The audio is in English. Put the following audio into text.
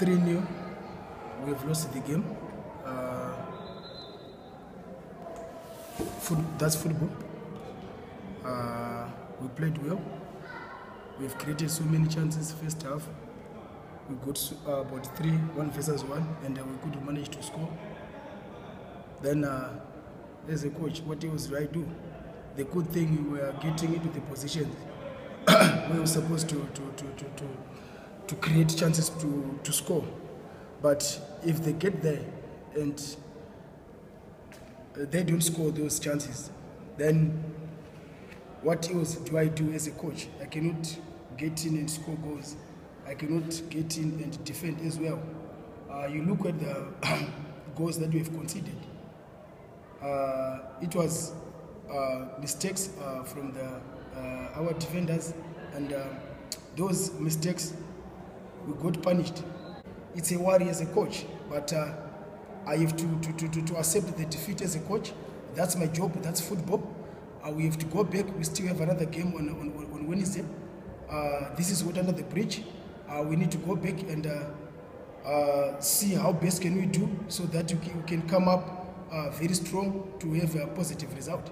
3-0. We have lost the game. That's football. We played well. We've created so many chances first half. We got about 1 versus 1, and we could manage to score. Then, as a coach, what else do I do? The good thing, we were getting into the positions we were supposed to create chances to score. But if they get there and they don't score those chances, then what else do I do as a coach? I cannot get in and score goals. I cannot get in and defend as well. You look at the goals that we have conceded. It was mistakes from our defenders, and those mistakes, we got punished. It's a worry as a coach, but I have to accept the defeat as a coach. That's my job. That's football. We have to go back. We still have another game on Wednesday. This is what under the bridge. We need to go back and see how best can we do so that we can come up very strong to have a positive result.